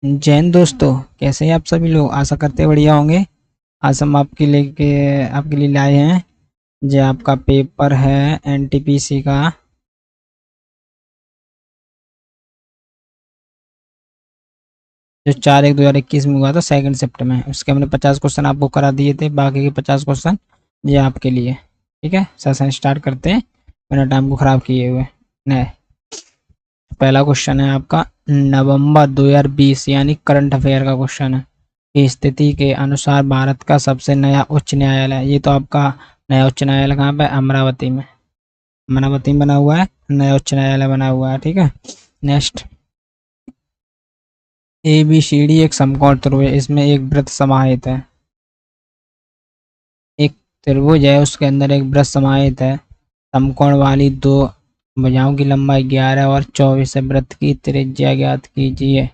जय हिंद दोस्तों। कैसे हैं आप सभी लोग? आशा करते हैं बढ़िया होंगे। आज हम आपके लिए लाए हैं जो आपका पेपर है एनटीपीसी का। जो 4/1/2021 में हुआ था 2 सिफ्ट में, उसके हमने 50 क्वेश्चन आपको करा दिए थे। बाकी के 50 क्वेश्चन ये आपके लिए। ठीक है, सेशन स्टार्ट करते हैं बिना टाइम को ख़राब किए हुए। नहीं, पहला क्वेश्चन है आपका नवंबर 2020 यानी करंट अफेयर का क्वेश्चन है। की स्थिति के अनुसार भारत का सबसे नया उच्च न्यायालय, ये तो आपका नया उच्च न्यायालय कहाँ पे? अमरावती में। अमरावती में बना हुआ है, नया उच्च न्यायालय बना हुआ है। ठीक है, next. A B C D एक समकोण त्रिभुज है, इसमें एक वृत्त समाहित है। एक त्रिभुज है, उसके अंदर एक वृत्त समाहित है। समकोण वाली दो भुजाओं की लंबाई 11 और 24 है। वृत्त की त्रिज्या ज्ञात कीजिए।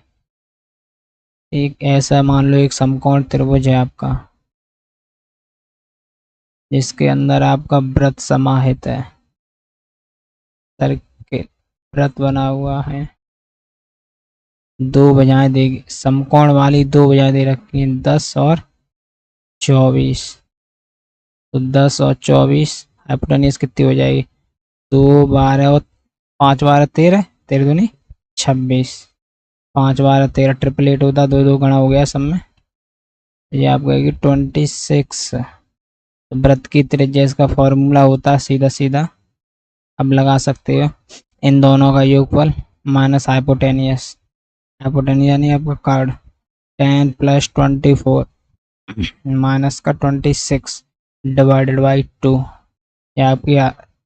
एक ऐसा मान लो एक समकोण त्रिभुज है आपका, जिसके अंदर आपका वृत्त समाहित है। सर्किल वृत्त बना हुआ है। दो भुजाएं दे, समकोण वाली दो भुजाएं दे रखी हैं, 10 और 24। तो 10 और 24 हाइपोटेन्यूज कितनी हो जाएगी? 2 12 और 5 12 13, 13 दूनी 26, 5 12 13, ट्रिपल एट होता, दो दो गणा हो गया सब में। ये आपको आएगी 26। वृत्त की त्रिज्या इसका फॉर्मूला होता है सीधा सीधा, अब लगा सकते हो। इन दोनों का योगफल माइनस हाइपोटेनियस, हाइपोटेनियस यानी आपका कार्ड 10 + 24 माइनस का 26 डिवाइडेड बाई 2। यह आपकी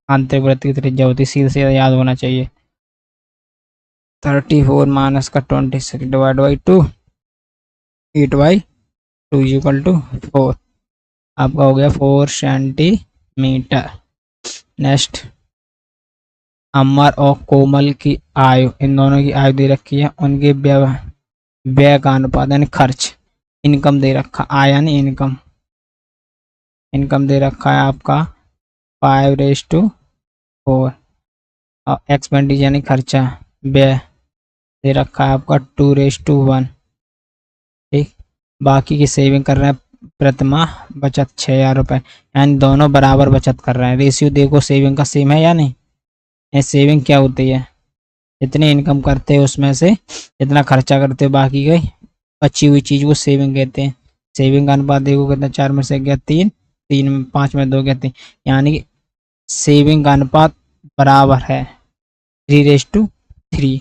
आंतरिक वृत्त की त्रिज्या होती है, सीधे सीधे याद होना चाहिए। 34 माइनस का 26 डिवाइड बाई 2, 8/2 इक्वल टू 4। आपका हो गया 4 सेंटीमीटर। नेक्स्ट, अमर और कोमल की आयु, इन दोनों की आयु दे रखी है। उनके व्यय का अनुपात यानी खर्च, इनकम दे रखा, आय यानी इनकम, इनकम दे रखा है आपका 5:4 और एक्सपेंडिचर यानी खर्चा, व्यय दे रखा है आपका 2:1। ठीक, बाकी की सेविंग कर रहे हैं प्रतिमाह बचत 6,000 रुपये, यानी दोनों बराबर बचत कर रहे हैं। रेशियो देखो सेविंग का सेम है या नहीं? ये सेविंग क्या होती है? जितनी इनकम करते हो उसमें से जितना खर्चा करते हो, बाकी गई बची हुई चीज को सेविंग कहते हैं। सेविंग का अनुपात देखो कितना, 4 में से गया 3, 3 में 5 में 2 गया 3, यानी कि सेविंग का अनुपात बराबर है 3:3,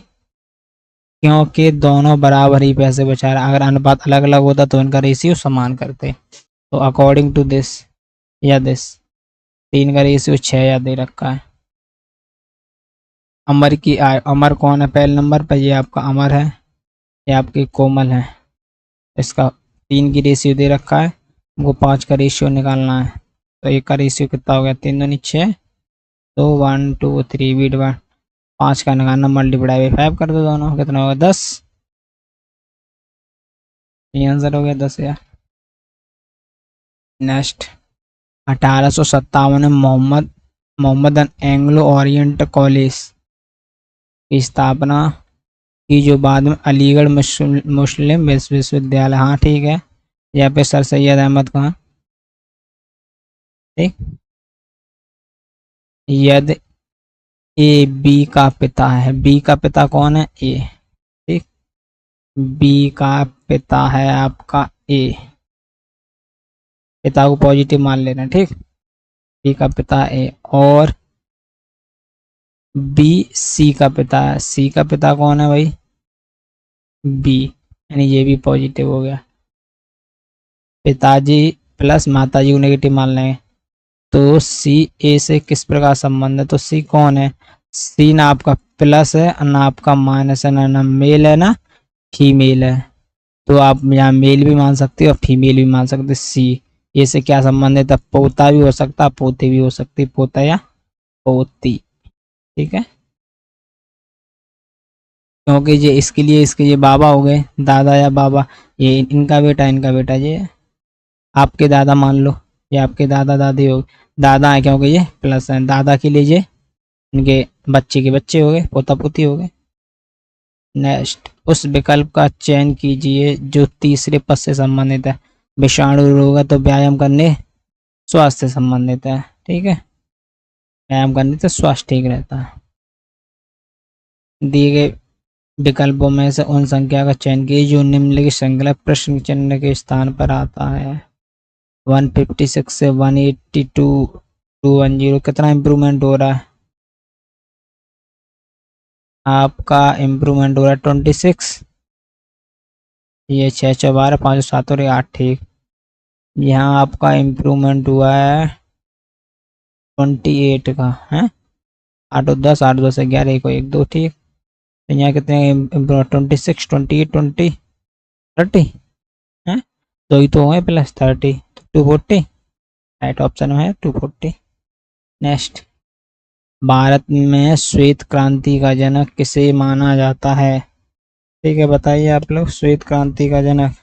क्योंकि दोनों बराबर ही पैसे बचा रहे। अगर अनुपात अलग अलग होता तो इनका रेशियो समान करते। तो अकॉर्डिंग टू दिस या दिस, 3 का रेशियो 6 या दे रखा है। अमर की आय, अमर कौन है पहले नंबर पर? ये आपका अमर है, ये आपकी कोमल है। इसका 3 की रेशियो दे रखा है, हमको 5 का रेशियो निकालना है। तो 1 का रेशियो कितना हो गया? 3 दूनी 6, तो 1 2 3 बीट 5 का निकालना, मल्टीप्लाई बाई 5 कर दो दोनों, कितना होगा? 10। ये आंसर हो गया 10 यार। नेक्स्ट, 1857 में मोहम्मदन एंग्लो ओरिएंट कॉलेज की स्थापना की, जो बाद में अलीगढ़ मुस्लिम विश्वविद्यालय। हाँ ठीक है, यहाँ पे सर सैयद अहमद खान। ठीक, यद ए बी का पिता है, बी का पिता कौन है? ए। ठीक, बी का पिता है आपका ए, पिता को पॉजिटिव मान लेना। ठीक, बी का पिता ए, और बी सी का पिता है। सी का पिता कौन है भाई? बी, यानी ये भी पॉजिटिव हो गया। पिताजी प्लस माताजी को नेगेटिव मान लेंगे, तो सी ए से किस प्रकार संबंध है? तो सी कौन है? सी ना आपका प्लस है ना आपका माइनस है, ना मेल है ना फीमेल है। तो आप यहाँ मेल भी मान सकते हो और फीमेल भी मान सकते हो। सी ए से क्या संबंध है? तब पोता भी हो सकता, पोती भी हो सकती, पोता या पोती। ठीक है, क्योंकि ये बाबा हो गए, दादा या बाबा, ये इनका बेटा, इनका बेटा, ये आपके दादा मान लो, ये आपके दादा दादी हो, दादा है क्योंकि ये प्लस है, दादा के लिए ये इनके बच्चे के बच्चे हो गए, पोता पोती हो गए। नेक्स्ट, उस विकल्प का चयन कीजिए जो तीसरे पद से संबंधित है। विषाणु रोग है तो व्यायाम करने, स्वास्थ्य से संबंधित है। ठीक है, व्यायाम करने से स्वास्थ्य ठीक रहता है। दिए गए विकल्पों में से उन संख्या का चयन कीजिए जो निम्नलिखित श्रृंखला प्रश्न चिन्ह के स्थान पर आता है। 156 से 182 210 कितना इम्प्रूवमेंट हो रहा है? आपका इम्प्रूवमेंट हो रहा है 26। ये 6 12 5 7 और 8 ठीक। यहाँ आपका इम्प्रूवमेंट हुआ है 28 का है। 8 और 10 8 2 से 11 1 1 2 ठीक। तो यहाँ कितने इम्प्रूव 26 28 20 30 है। दो ही तो हुए प्लस 30 240। राइट ऑप्शन है 240। नेक्स्ट, भारत में श्वेत क्रांति का जनक किसे माना जाता है? ठीक है, बताइए आप लोग, श्वेत क्रांति का जनक।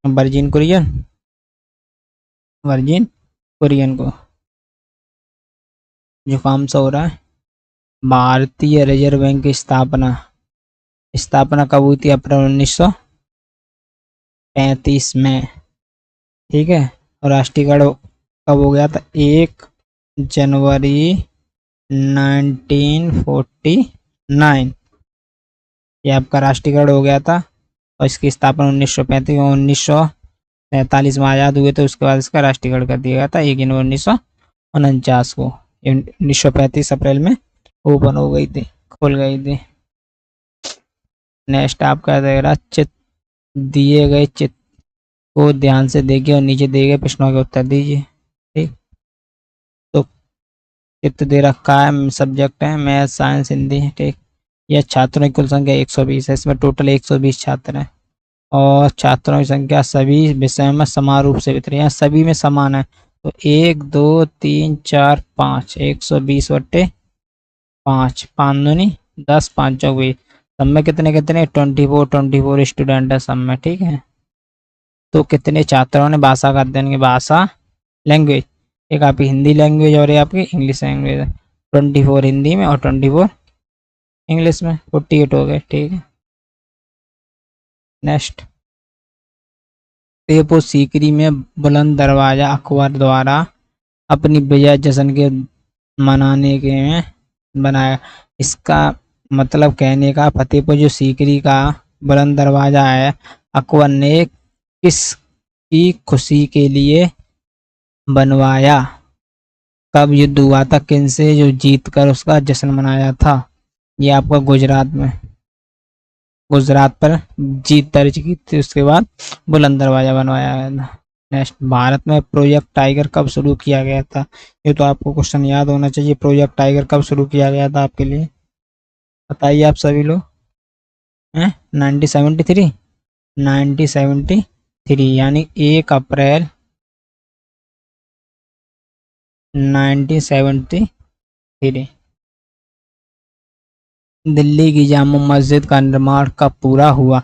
वर्जिन कुरियन, वर्जिन कुरियन को। जुकाम सा हो रहा है। भारतीय रिजर्व बैंक की स्थापना स्थापना कब हुई थी? अप्रैल 1935 में। ठीक है, और राष्ट्रीयकरण कब हो गया था? 1 जनवरी 1949। ये आपका राष्ट्रीयकरण हो गया था और इसकी स्थापना 1935 और 1947 में आज़ाद हुए थे। उसके बाद इसका राष्ट्रीयकरण कर दिया गया था 1 जनवरी 1949 को। 1935 अप्रैल में ओपन हो गई थी, खुल गई थी। नेक्स्ट आपका रहेगा दिए गए चित्र को ध्यान से देखिए और नीचे दिए गए प्रश्नों के उत्तर दीजिए। ठीक, तो चित्र दे रखा है, सब्जेक्ट है मैथ साइंस हिंदी। ठीक, यह छात्रों की कुल संख्या 120 है। इसमें टोटल 120 छात्र हैं और छात्रों की संख्या सभी विषय में समान रूप से वितरित है, सभी में समान है। तो 1 2 3 4 5 120 बट्टे 5 5 दूनी 10 5 चौक 20। सब में कितने कितने 24 स्टूडेंट है सब में। ठीक है, तो कितने छात्रों ने भाषा का अध्ययन किया? भाषा लैंग्वेज, एक आपकी हिंदी लैंग्वेज और एक आपकी इंग्लिश लैंग्वेज है। 24 हिंदी में और 24 इंग्लिश में, 48 हो गए। ठीक है, नेक्स्ट, टेपो सीकरी में बुलंद दरवाजा अकबर द्वारा अपनी विजय जश्न के मनाने के में बनाया। इसका मतलब कहने का, फतेहपुर जो सीकरी का बुलंद दरवाजा है अकबर ने किस की खुशी के लिए बनवाया? कब युद्ध हुआ था? किनसे जो जीत कर उसका जश्न मनाया था? ये आपका गुजरात पर जीत दर्ज की थी, उसके बाद बुलंद दरवाजा बनवाया गया था। नेक्स्ट, भारत में प्रोजेक्ट टाइगर कब शुरू किया गया था? ये तो आपको क्वेश्चन याद होना चाहिए। प्रोजेक्ट टाइगर कब शुरू किया गया था आपके लिए? बताइए आप सभी लोग। 1973 1973 यानी 1 अप्रैल 1973। दिल्ली की जामा मस्जिद का निर्माण कब पूरा हुआ?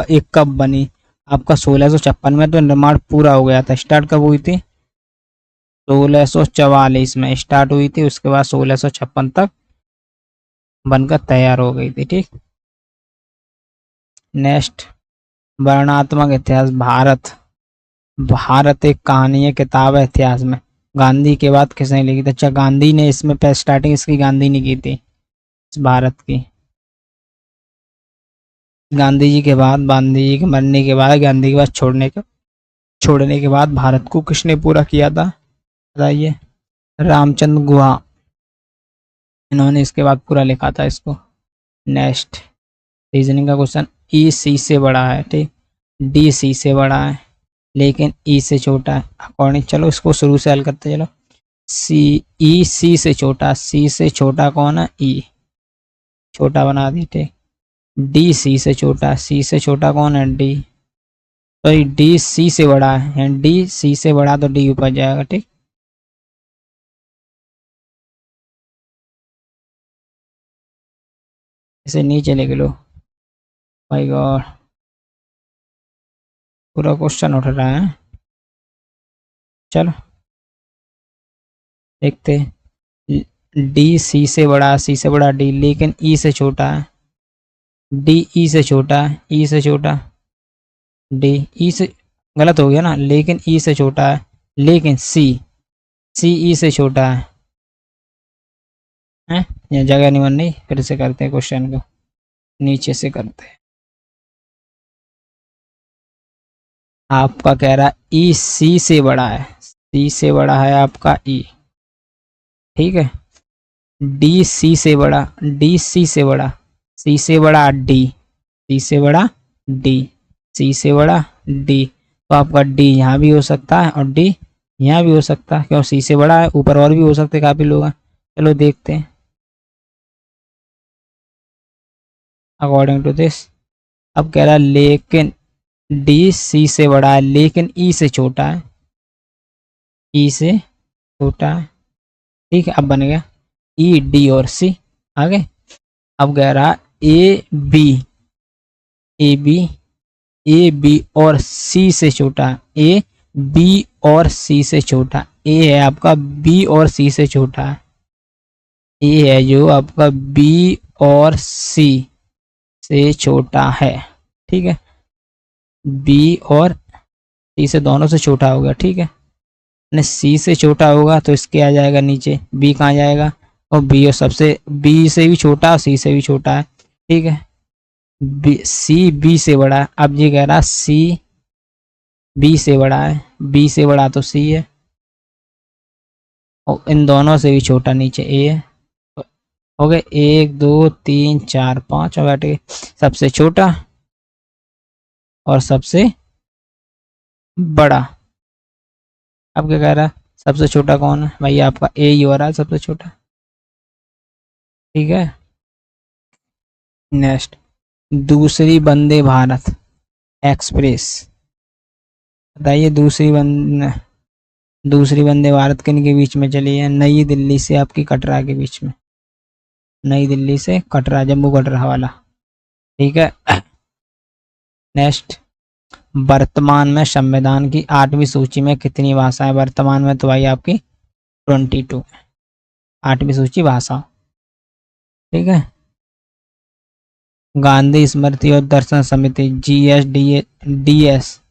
एक कब बनी? आपका 1656 में तो निर्माण पूरा हो गया था। स्टार्ट कब हुई थी? 1644 में स्टार्ट हुई थी, उसके बाद 1656 तक बनकर तैयार हो गई थी। ठीक, नेक्स्ट, वर्णनात्मक इतिहास। भारत एक कहानी है, किताब है इतिहास में। गांधी के बाद किसने लिखी थी? अच्छा, गांधी ने इसमें स्टार्टिंग इसकी गांधी ने की थी, भारत की। गांधी जी के बाद, गांधी जी के मरने के बाद, गांधी के बाद छोड़ने के बाद भारत को किसने पूरा किया था? बताइए। रामचंद्र गुहा, इन्होंने इसके बाद पूरा लिखा था इसको। नेक्स्ट, रीजनिंग का क्वेश्चन। ई सी से बड़ा है, ठीक, डी सी से बड़ा है लेकिन ई से छोटा है अकॉर्डिंग। चलो इसको शुरू से हल करते चलो। ई सी से छोटा, सी से छोटा कौन है? ई, छोटा बना दी। ठीक, डी सी से छोटा, सी से छोटा कौन है? डी। तो डी सी से बड़ा है, डी सी से बड़ा तो डी ऊपर जाएगा। ठीक, इसे नीचे लिख लो। माय गॉड, पूरा क्वेश्चन उठ रहा है। चलो देखते, डी सी से बड़ा, सी से बड़ा डी, लेकिन ई से छोटा है। डी ई से छोटा है, ई से छोटा, डी ई से, गलत हो गया ना, लेकिन ई से छोटा है, लेकिन सी, सी ई से छोटा है, ये जगह नहीं बन रही, फिर से करते हैं क्वेश्चन को, नीचे से करते हैं। आपका कह रहा है ई सी से बड़ा है, सी से बड़ा है आपका ई, ठीक है। डी सी से बड़ा, डी सी से बड़ा, सी से बड़ा डी, सी से बड़ा डी, सी से बड़ा डी, तो आपका डी यहाँ भी हो सकता है और डी यहाँ भी हो सकता है, क्यों, सी से बड़ा है, ऊपर और भी हो सकते हैं काफी लोग हैं। चलो देखते हैं अकॉर्डिंग टू दिस। अब कह रहा है लेकिन डी सी से बड़ा है लेकिन ई से छोटा है, ई से छोटा है, ठीक है। अब बन गया ई डी और सी, आगे। अब कह रहा A B, A B, A B और सी से छोटा, ए बी और सी से छोटा, ए है आपका बी और सी से छोटा है, ए है जो आपका बी और सी से छोटा है, ठीक है। बी और सी से दोनों से छोटा होगा, ठीक है। सी से छोटा होगा तो इसके आ जाएगा नीचे, बी कहाँ जाएगा, और बी और सबसे बी से भी छोटा और सी से भी छोटा है, ठीक है। बी, सी बी से बड़ा है, अब ये कह रहा सी बी से बड़ा है, बी से बड़ा तो सी है, और इन दोनों से भी छोटा नीचे ए है। हो गए 1 2 3 4 5 और बैठे सबसे छोटा और सबसे बड़ा। अब क्या कह रहा है, सबसे छोटा कौन है भाई, आपका ए ही हो रहा है सबसे छोटा, ठीक है। नेक्स्ट, दूसरी वंदे भारत एक्सप्रेस, बताइए दूसरी वंदे भारत किन के बीच में चली है, नई दिल्ली से आपकी कटरा के बीच में, नई दिल्ली से कटरा, जम्मू कटरा वाला, ठीक है। नेक्स्ट, वर्तमान में संविधान की 8वीं सूची में कितनी भाषाएं, वर्तमान में तो भाई आपकी 22, 8वीं सूची भाषा, ठीक है। गांधी स्मृति और दर्शन समिति GSDS,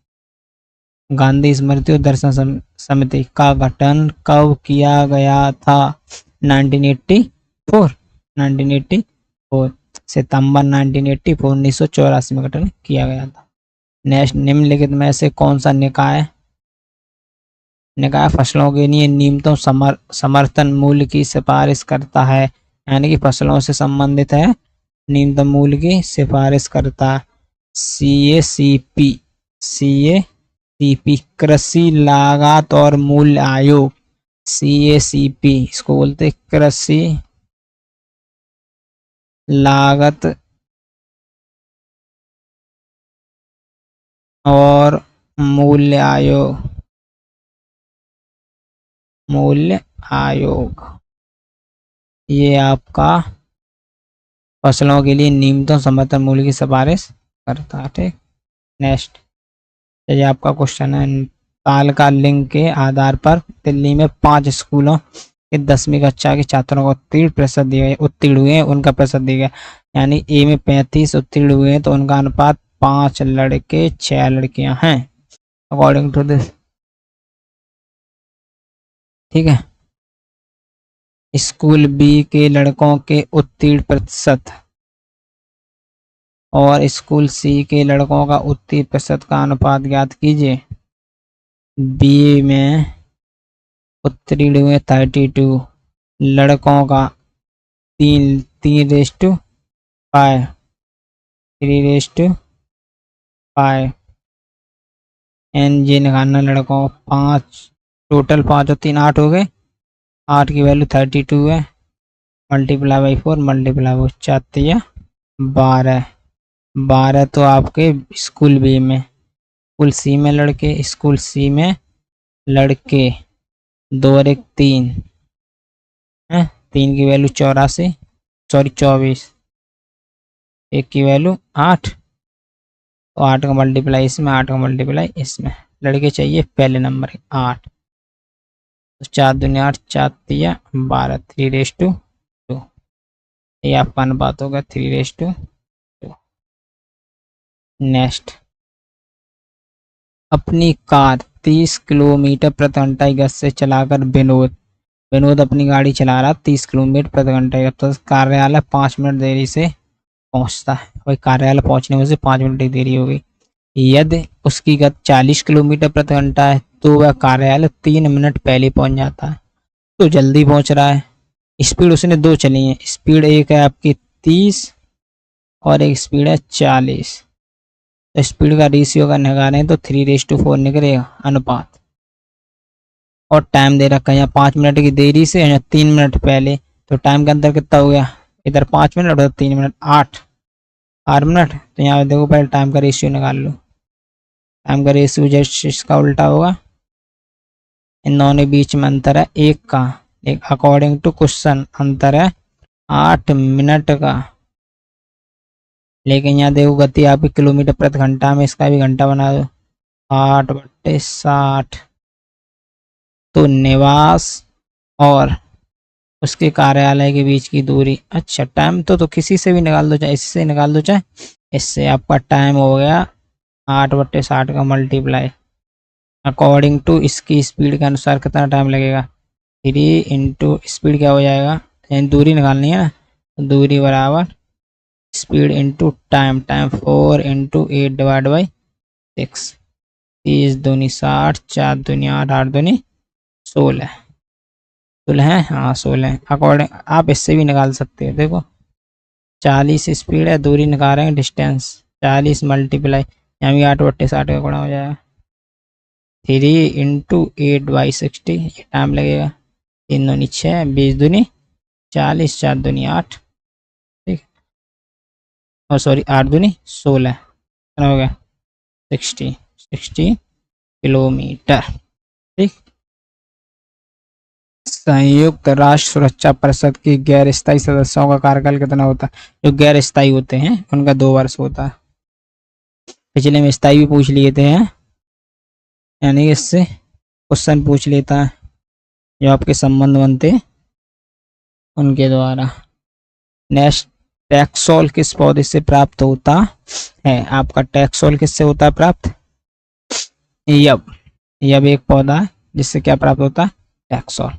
गांधी स्मृति और दर्शन समिति का गठन कब किया गया था, 1984, 1984, सितंबर 1984, 1984 में गठन किया गया था। नेक्स्ट, निम्नलिखित में से कौन सा निकाय फसलों के लिए न्यूनतम समर्थन मूल्य की सिफारिश करता है, यानी कि फसलों से संबंधित है, न्यूनतम मूल्य की सिफारिश करता है, CACP, कृषि लागत और मूल्य आयोग, CACP इसको बोलते कृषि लागत और मूल्य आयोग, ये आपका फसलों के लिए न्यूनतम समर्थन मूल्य की सिफारिश करता है, ठीक। नेक्स्ट, ये आपका क्वेश्चन है, तालिका लिंग के आधार पर दिल्ली में 5 स्कूलों के 10वीं कक्षा के छात्रों को उत्तीर्ण हुए हैं, उनका प्रतिशत दिया गया, यानी ए में 35 उत्तीर्ण हुए हैं तो उनका अनुपात 5 लड़के 6 लड़कियां हैं अकॉर्डिंग टू दिस, ठीक है। स्कूल बी के लड़कों के उत्तीर्ण प्रतिशत और स्कूल सी के लड़कों का उत्तीर्ण प्रतिशत का अनुपात ज्ञात कीजिए। बी में उत्तीर्ण हुए 32, लड़कों का 3:5, 3:5, एन जी निकालना, लड़कों 5, टोटल 5 और 3 8 हो गए, 8 की वैल्यू 32 है, मल्टीप्लाई बाई 4 मल्टीप्लाई बाई 4 12, 12 तो आपके स्कूल बी में, स्कूल सी में लड़के, स्कूल सी में लड़के 2 और 1 3 है, 3 की वैल्यू 84, सॉरी 24, 1 की वैल्यू 8, तो 8 का मल्टीप्लाई इसमें, 8 का मल्टीप्लाई इसमें, लड़के चाहिए पहले नंबर 8, तो 4 दूनी 8, 4 तिया 12, 3:2, ये आपका अनुपात होगा 3:2। नेक्स्ट, अपनी कार 30 किलोमीटर प्रति घंटा की गति से चलाकर विनोद अपनी गाड़ी चला रहा 30 किलोमीटर प्रति घंटा की गति से कार्यालय 5 मिनट देरी से पहुंचता है। भाई कार्यालय पहुंचने में से 5 मिनट की देरी हो गई। यदि उसकी गति 40 किलोमीटर प्रति घंटा है तो वह कार्यालय 3 मिनट पहले पहुंच जाता है। तो जल्दी पहुंच रहा है। स्पीड उसने 2 चली है, स्पीड एक है आपकी 30 और एक स्पीड है 40। तो स्पीड का रेशियो अगर निकालें तो 3:4 निकलेगा अनुपात। और टाइम दे रखा है यहाँ 5 मिनट की देरी से यहाँ 3 मिनट पहले, तो टाइम के अंदर कितना हो गया, इधर 5 मिनट उधर 3 मिनट, 8 मिनट। तो यहाँ देखो पहले टाइम का रेशियो निकाल लो। टाइम का रेशियो जैसे इसका उल्टा होगा, इन दोनों के बीच में अंतर है 1 का, एक अकॉर्डिंग टू क्वेश्चन अंतर है 8 मिनट का। लेकिन यहाँ देखो गति आपकी किलोमीटर प्रति घंटा में, इसका भी घंटा बना दो 8/60। तो निवास और उसके कार्यालय के बीच की दूरी, अच्छा टाइम तो किसी से भी निकाल दो, चाहे इससे निकाल दो चाहे इससे। आपका टाइम हो गया 8/60 का मल्टीप्लाई अकॉर्डिंग टू इसकी स्पीड के अनुसार कितना टाइम लगेगा, 3 इंटू स्पीड क्या हो जाएगा, यानी दूरी निकालनी है ना, तो दूरी बराबर speed into time, time 4 into 8/6। 30 दूनी 60, 4 दूनी 8, 8 दूनी 16। 16 है, हाँ 16। अकॉर्डिंग आप इससे भी निकाल सकते हो, देखो 40 स्पीड है, दूरी निकाल रहे हैं डिस्टेंस, 40 मल्टीप्लाई यहाँ भी 8/60 का गुणा हो जाएगा, 3 इंटू 8/60। ये टाइम लगेगा, 3 दूनी 6, 20 दूनी 40, 4 दूनी 8, ठीक, और सॉरी 8 दूनी 16, कितना हो गया 60 किलोमीटर, ठीक। संयुक्त राष्ट्र सुरक्षा परिषद की गैर स्थायी सदस्यों का कार्यकाल कितना होता है? जो गैर स्थायी होते हैं उनका 2 वर्ष होता है। पिछले में स्थायी भी पूछ लिए थे, यानी इससे क्वेश्चन पूछ लेता है जो आपके संबंध बनते उनके द्वारा। नेक्स्ट, टैक्सोल किस पौधे से प्राप्त होता है? आपका टैक्सोल किससे होता है प्राप्त? यब एक पौधा है जिससे क्या प्राप्त होता है, टैक्सोल।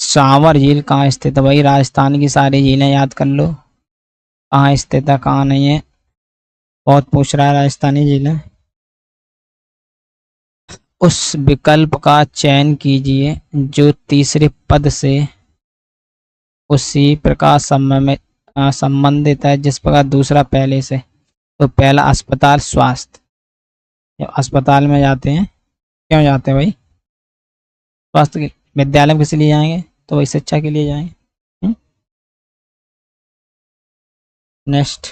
सावर झील कहाँ स्थित है? भाई राजस्थान की सारी झीलें याद कर लो, कहाँ स्थित है कहाँ नहीं है, बहुत पूछ रहा है राजस्थानी झीलें। उस विकल्प का चयन कीजिए जो तीसरे पद से उसी प्रकार संबंधित है जिस प्रकार दूसरा पहले से। तो पहला अस्पताल स्वास्थ्य, जब अस्पताल में जाते हैं, क्यों जाते हैं भाई, स्वास्थ्य के, विद्यालय में किस लिए जाएंगे, तो वही शिक्षा के लिए जाएंगे। नेक्स्ट,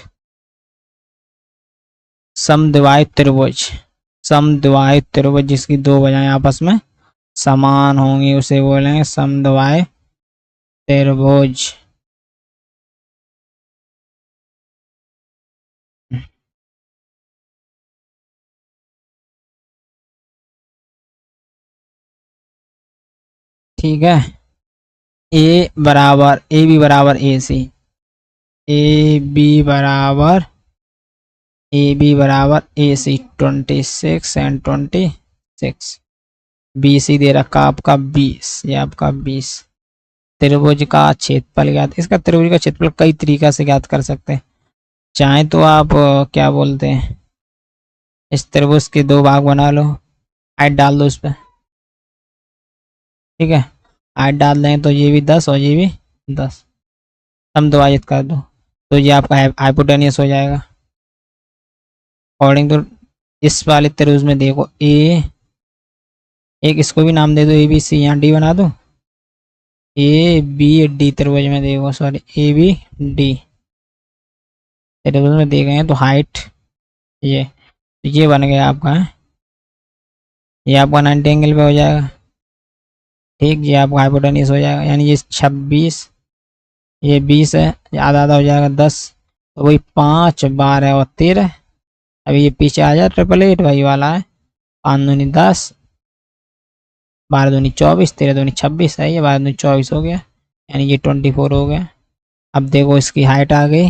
समद्विबाहुक त्रिभुज, समद्विबाहुक त्रिभुज जिसकी 2 भुजाएं आपस में समान होंगी उसे बोलेंगे समद्विबाहुक त्रिभुज। ठीक है, ए बी बराबर ए सी, ए बी बराबर ए सी 26 एंड 26। बी सी दे रखा आपका 20, ये आपका 20। त्रिभुज का क्षेत्रफल ज्ञात, इसका त्रिभुज का क्षेत्रफल कई तरीका से ज्ञात कर सकते हैं। चाहे तो आप क्या बोलते हैं, इस त्रिभुज के 2 भाग बना लो, हाइट डाल दो उस पर, ठीक है, हाइट डाल दें तो ये भी 10 और ये भी 10, समद्विभाजित कर दो तो ये आपका हाइपोटेनियस हो जाएगा। अकॉर्डिंग टू इस वाले त्रिभुज में देखो एक इसको भी नाम दे दो ए बी सी, यहाँ डी बना दो, ए बी डी त्रिभुज में देखो, सॉरी ए बी डी त्रिभुज में देखे हैं तो हाइट ये बन गया आपका, ये आपका 90 एंगल पे हो जाएगा, ठीक। ये आपका हाइपोटेनियस हो जाएगा, यानी ये 26, ये 20 है, आधा आधा हो जाएगा 10, तो वही 5, 12 और 13। अभी ये पीछे आ जाए 888 वही वाला है, 5 दूनी 10, 12 दूनी 24, 13 दूनी 26 है, ये 12 दूनी 24 हो गया, यानी ये 24 हो गया। अब देखो इसकी हाइट आ गई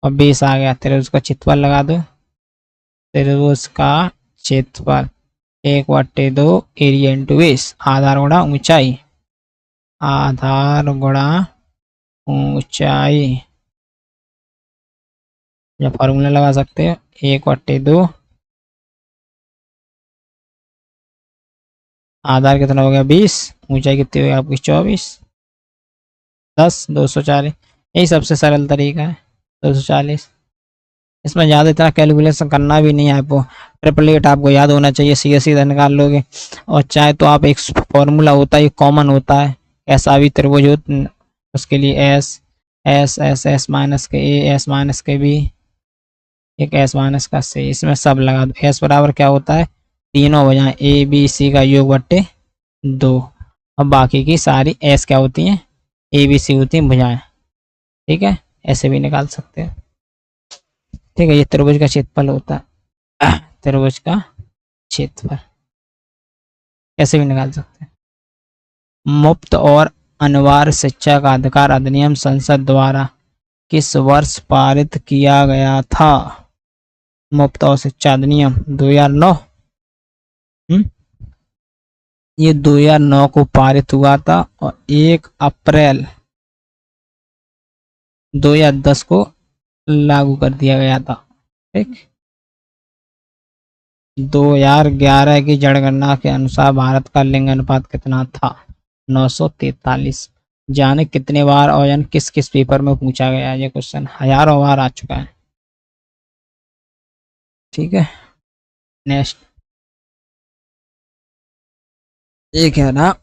और बेस आ गया, तेरे उसका क्षेत्रफल लगा दो, त्रिभुज का क्षेत्रफल 1/2 एरिया इंटू बेस, आधार गुणा ऊंचाई, आधार गुणा ऊंचाई, या फॉर्मूला लगा सकते हो 1/2, आधार कितना हो गया 20, ऊंचाई कितनी हो गई आपकी 24, 10 240, यही सबसे सरल तरीका है 240। इसमें ज़्यादा इतना कैलकुलेशन करना भी नहीं है आपको, ट्रिपल एट आपको याद होना चाहिए, सीधा सीधा निकाल लोगे। और चाहे तो आप एक फॉर्मूला होता है कॉमन होता है, ऐसा भी त्रिभुज हो उसके लिए S S S S minus के ए एस माइनस के बी, एक एस माइनस का सी, इसमें सब लगा दो। एस बराबर क्या होता है, तीनों वजह ए बी सी का योग बट्टे 2, और बाकी की सारी एस क्या होती हैं, ए बी सी होती हैं भुजाएं। ठीक है, ऐसे भी निकाल सकते हैं। ठीक है, ये त्रिभुज का क्षेत्रफल होता है, त्रिभुज का क्षेत्रफल ऐसे भी निकाल सकते हैं। मुफ्त और अनिवार्य शिक्षा का अधिकार अधिनियम संसद द्वारा किस वर्ष पारित किया गया था? मुफ्त और शिक्षा अधिनियम 2009। ये 2009 को पारित हुआ था और 1 अप्रैल 2010 को लागू कर दिया गया था। ठीक, 2011 की जनगणना के अनुसार भारत का लिंग अनुपात कितना था? 943। जाने कितने बार और यानी किस किस पेपर में पूछा गया है ये क्वेश्चन, हजारों बार आ चुका है। ठीक है, नेक्स्ट ये कह रहा,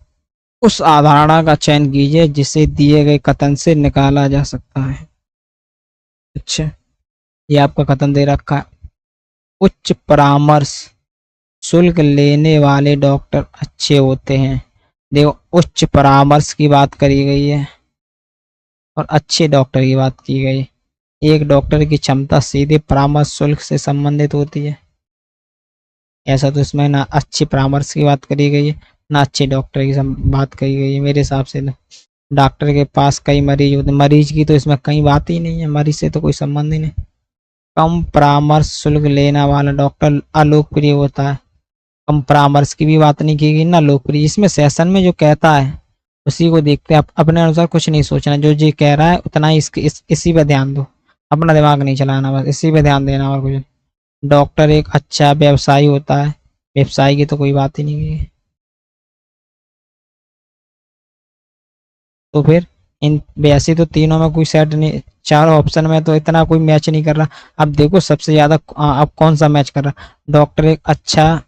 उस अवधारणा का चयन कीजिए जिसे दिए गए कथन से निकाला जा सकता है। अच्छा, ये आपका कथन दे रखा है, उच्च परामर्श शुल्क लेने वाले डॉक्टर अच्छे होते हैं। देखो, उच्च परामर्श की बात करी गई है और अच्छे डॉक्टर की बात की गई। एक डॉक्टर की क्षमता सीधे परामर्श शुल्क से संबंधित होती है, ऐसा तो इसमें ना अच्छी परामर्श की बात करी गई है ना अच्छे डॉक्टर की बात करी गई है। मेरे हिसाब से डॉक्टर के पास कई मरीज होते, मरीज की तो इसमें कहीं बात ही नहीं है, मरीज से तो कोई संबंध ही नहीं। कम परामर्श शुल्क लेने वाला डॉक्टर अलोकप्रिय होता है। कम परामर्श की भी बात नहीं की गई ना लोकप्रिय। इसमें सेशन में जो कहता है उसी को देखते आप, अपने अनुसार कुछ नहीं सोचना, जो जी कह रहा है उतना ही इसी पे ध्यान दो, अपना दिमाग नहीं चलाना, बस इसी पे ध्यान देना और कुछ। डॉक्टर एक अच्छा व्यवसायी होता है, व्यवसायी की तो कोई बात ही नहीं है। तो फिर इन वैसे तो तीनों में कोई सेट नहीं, चारों ऑप्शन में तो इतना कोई मैच नहीं कर रहा। अब देखो सबसे ज्यादा अब कौन सा मैच कर रहा, डॉक्टर एक अच्छा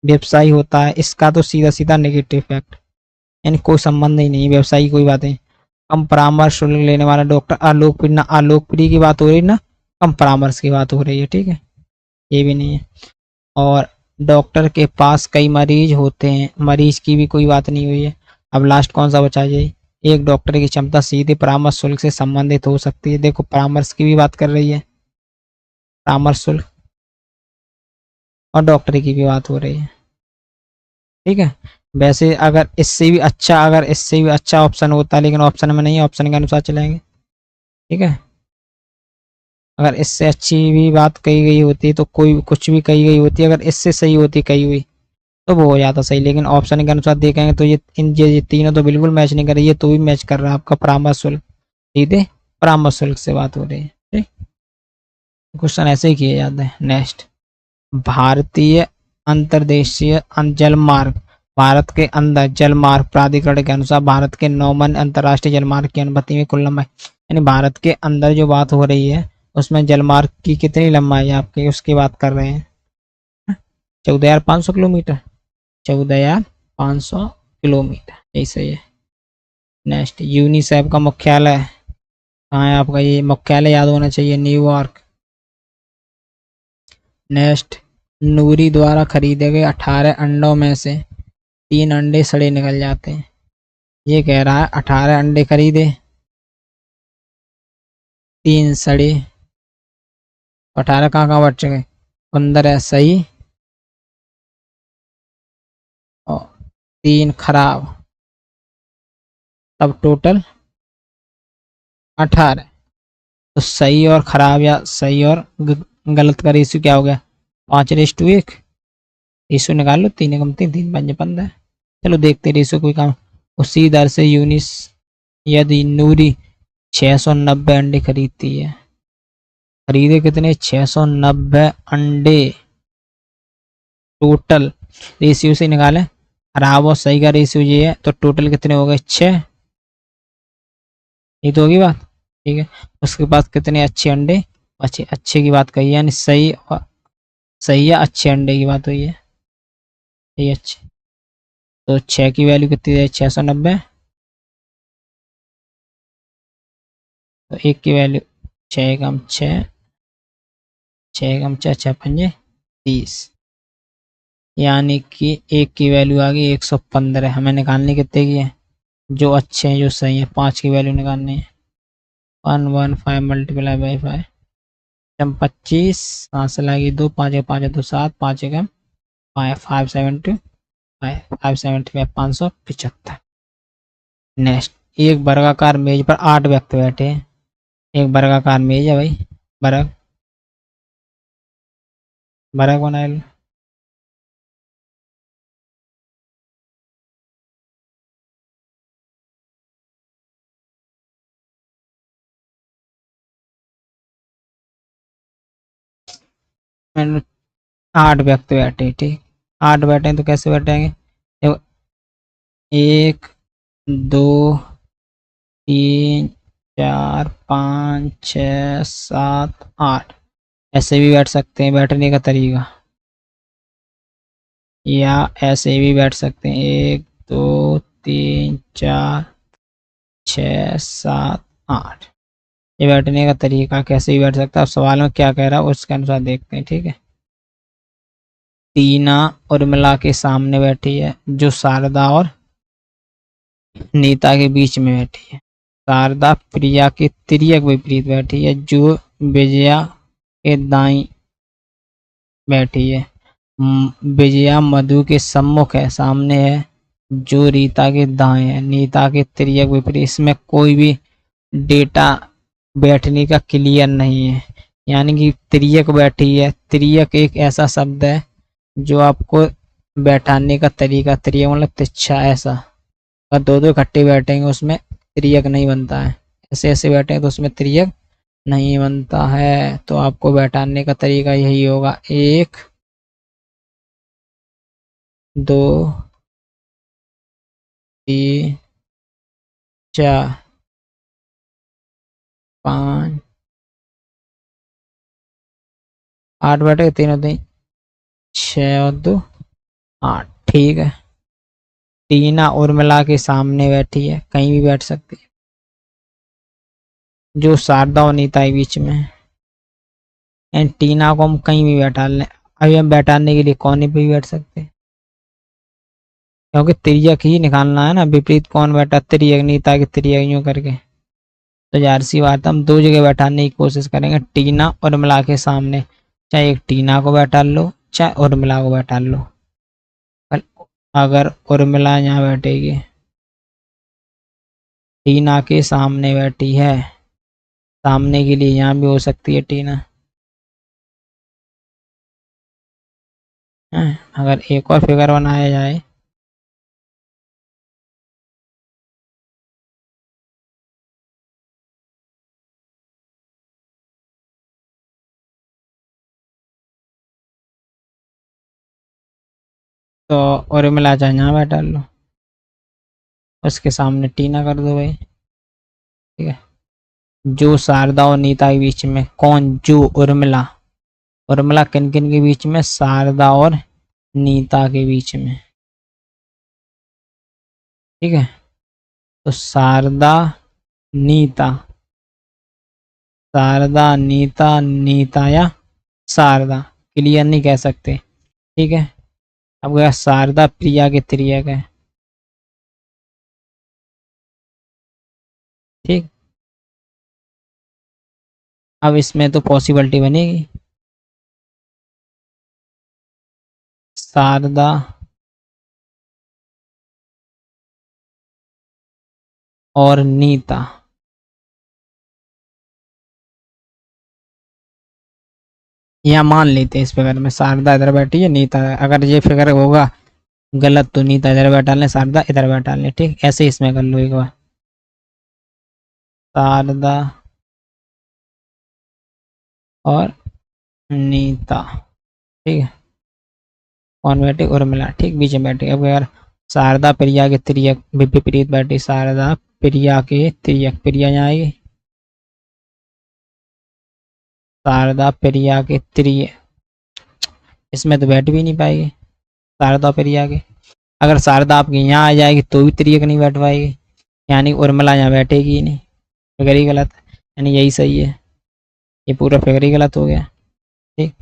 व्यवसायी होता है, इसका तो सीधा सीधा नेगेटिव फैक्ट, यानी कोई संबंध ही नहीं, व्यवसायी कोई बात नहीं। कम परामर्श शुल्क लेने वाला डॉक्टर अलोकप्रिय, ना अलोकप्रिय की बात हो रही ना कम परामर्श की बात हो रही है। ठीक है, ये भी नहीं है। और डॉक्टर के पास कई मरीज होते हैं, मरीज की भी कोई बात नहीं हुई है। अब लास्ट कौन सा बचा जाए, एक डॉक्टर की क्षमता सीधे परामर्श शुल्क से संबंधित हो सकती है। देखो परामर्श की भी बात कर रही है, परामर्श शुल्क, और डॉक्टर की भी बात हो रही है। ठीक है, वैसे अगर इससे भी अच्छा ऑप्शन होता है, लेकिन ऑप्शन में नहीं है, ऑप्शन के अनुसार चलेंगे। ठीक है, अगर इससे अच्छी भी बात कही गई होती तो कोई कुछ भी कही गई होती, अगर इससे सही होती कही हुई तो वो हो जाता सही, लेकिन ऑप्शन के अनुसार देखेंगे तो ये तीनों तो बिल्कुल मैच नहीं कर रही, ये तो भी मैच कर रहा है आपका परामर्श शुल्क, सीधे परामर्श शुल्क से बात हो रही है। ठीक, क्वेश्चन ऐसे ही किए जाते हैं। नेक्स्ट, भारतीय अंतर्देशीय जलमार्ग, भारत के अंदर जलमार्ग प्राधिकरण के अनुसार भारत के 9 अंतर्राष्ट्रीय जलमार्ग की अनुमति में कुल लंबाई, यानी भारत के अंदर जो बात हो रही है उसमें जलमार्ग की कितनी लंबाई है आपकी, उसकी बात कर रहे हैं। 14,500 किलोमीटर, 14,500 किलोमीटर, यही सही है। नेक्स्ट, यूनिसेफ का मुख्यालय कहाँ है आपका, ये मुख्यालय याद होना चाहिए, न्यूयॉर्क। नेक्स्ट, नूरी द्वारा खरीदे गए 18 अंडों में से 3 अंडे सड़े निकल जाते हैं। ये कह रहा है 18 अंडे खरीदे, 3 सड़े, 18 कहाँ कहाँ बच गए, 15 है सही और 3 खराब, तब टोटल 18। तो सही और खराब या सही और गलत का रेशियो क्या हो गया, 5:1 रेशो निकाल लो, 3 एकम 3, 3 5 15। चलो देखते रेशो कोई काम। उसी दर से यूनिस यदि नूरी 690 अंडे खरीदती है, खरीदे कितने, 690 अंडे टोटल, रेशियो से निकालें, खराब और सही का रेशियो ये है, तो टोटल कितने हो गए, 6। ये तो होगी बात, ठीक है। उसके पास कितने अच्छे अंडे, अच्छे अच्छे की बात कही है, यानी सही सही है, अच्छे अंडे की बात हुई है, सही अच्छे। तो 6 की वैल्यू कितनी है, 690, तो 1 की वैल्यू 6 कम 6, 6 कम 6, 6 पंजे 30, यानी कि 1 की वैल्यू आ गई 115। हमें निकालने कितने की है, जो अच्छे हैं जो सही है, 5 की वैल्यू निकालनी है। 115 मल्टीप्लाई बाई 5, 25, 5 लगी 2, 5 है 5 है 2 7, 5 एकम 575, 575 575। नेक्स्ट, एक वर्गाकार मेज पर 8 व्यक्ति बैठे हैं। एक वर्गाकार मेज है भाई, वर्ग वर्ग बना लो। मैंने 8 व्यक्ति बैठे, ठीक, 8 बैठे हैं तो कैसे बैठेंगे, देखो, 1 2 3 4 5 6 7 8, ऐसे भी बैठ सकते हैं बैठने का तरीका, या ऐसे भी बैठ सकते हैं, 1 2 3 4 6 7 8। ये बैठने का तरीका कैसे भी बैठ सकता है, अब सवाल में क्या कह रहा है उसके अनुसार देखते हैं, ठीक है। टीना उर्मिला के सामने बैठी है, जो शारदा और नीता के बीच में बैठी है। शारदा प्रिया के तिर्यक विपरीत बैठी है, जो विजया के दाई बैठी है। विजया मधु के सम्मुख है, सामने है, जो रीता के दाएं है। नीता के तिर्यक विपरीत, इसमें कोई भी डेटा बैठने का क्लियर नहीं है, यानी कि तिर्यक बैठी है। तिर्यक एक ऐसा शब्द है जो आपको बैठाने का तरीका, तिर्यक मतलब तिरछा ऐसा, अगर दो दो इकट्ठे बैठेंगे उसमें तिर्यक नहीं बनता है, ऐसे ऐसे बैठेंगे तो उसमें तिर्यक नहीं बनता है। तो आपको बैठाने का तरीका यही होगा, 1 2 3 4 5 8 बैठे, 3 और 3 6 और 2 8, ठीक है। टीना उर्मिला के सामने बैठी है, कहीं भी बैठ सकती है, जो शारदा और नीता के बीच में है। एंड टीना को हम कहीं भी बैठा लें, अभी हम बैठाने के लिए कोने पे भी बैठ सकते हैं, क्योंकि तिर्यक ही निकालना है ना, विपरीत कौन बैठा, तिर्यक, नीता के तिर्यक यूं करके। तो यार सी बात, हम दो जगह बैठाने की कोशिश करेंगे, टीना और उर्मिला के सामने, चाहे एक टीना को बैठा लो चाहे उर्मिला को बैठा लो। पर अगर उर्मिला यहाँ बैठेगी, टीना के सामने बैठी है, सामने के लिए यहाँ भी हो सकती है टीना है। अगर एक और फिगर बनाया जाए, तो उर्मिला चाहे यहाँ बैठा लो, उसके सामने टीना कर दो भाई, ठीक है। जो शारदा और नीता के बीच में, कौन, जो उर्मिला, उर्मिला किन किन के बीच में, शारदा और नीता के बीच में, ठीक है। तो शारदा नीता, शारदा नीता, नीता या शारदा, क्लियर नहीं कह सकते, ठीक है। अब गया शारदा प्रिया के तिर्यक है, ठीक। अब इसमें तो पॉसिबिलिटी बनेगी, शारदा और नीता, यहाँ मान लेते हैं इस फिगर में शारदा इधर बैठी है, नीता, अगर ये फिगर होगा गलत तो नीता इधर बैठा लें, शारदा इधर बैठा लें, ठीक। ऐसे इसमें कर लो एक बार, शारदा और नीता, ठीक है, कौन बैठी, उर्मिला, ठीक, बीच में बैठी। अब यार शारदा प्रिया के तिर्यक विपरीत बैठी, शारदा प्रिया के तिर्यक, प्रिया यहाँ आएगी, शारदा प्रिया के तिर्यक, इसमें तो बैठ भी नहीं पाएगी शारदा प्रिया के। अगर शारदा आपकी यहाँ आ जाएगी तो भी तिर्यक नहीं बैठ पाएगी, यानी उर्मिला यहाँ बैठेगी ही नहीं, फिगर ही गलत है, यानी यही सही है, ये पूरा फिगर ही गलत हो गया, ठीक।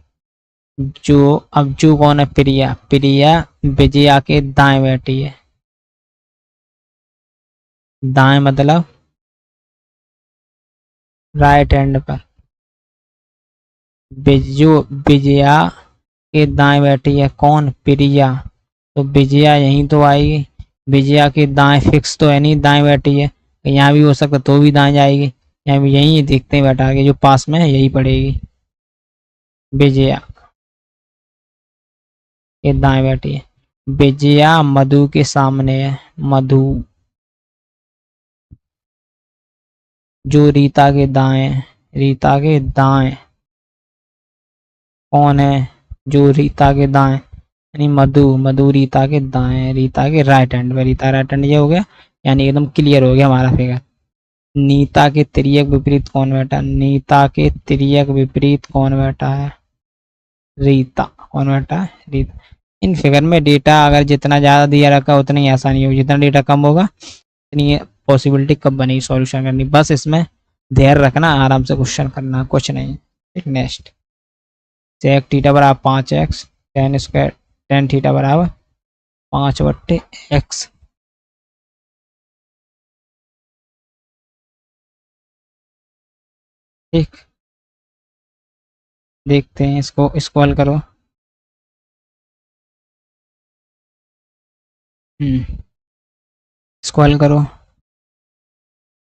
जो अब जो कौन है, प्रिया, प्रिया विजया के दाएं बैठी है, दाएं मतलब राइट हैंड पर, जो विजया के दाएं बैठी है कौन, प्रिया, तो विजया यहीं तो आएगी, विजया के दाएं फिक्स तो है नहीं, दाएं बैठी है, यहाँ भी हो सकता तो भी दाएं जाएगी, यहाँ भी यहीं देखते हैं बैठा के जो पास में है यही पड़ेगी, विजया के दाएं बैठी है, विजया मधु के सामने है, मधु जो रीता के दाएं है, रीता के दाएं कौन है, जो रीता के दाएं यानी मधु, मधु रीता के दाएं, रीता के राइट हैंड में, रीता राइट हैंड, ये हो गया, यानी एकदम क्लियर हो गया हमारा फिगर। नीता के तिर्यक विपरीत कौन बैठा, नीता के तिर्यक विपरीत कौन बैठा है, रीता, कौन बैठा है, रीता। इन फिगर में डेटा अगर जितना ज़्यादा दिया रखा उतनी आसानी होगी, जितना डेटा कम होगा इतनी पॉसिबिलिटी कब बनेगी सॉल्यूशन करनी, बस इसमें ध्यान रखना, आराम से क्वेश्चन करना, कुछ नहीं। नेक्स्ट, सेक थीटा बराबर 5x, ten square, tan theta बराबर 5/x, ठीक। देखते हैं इसको हल करो, इसको हल करो,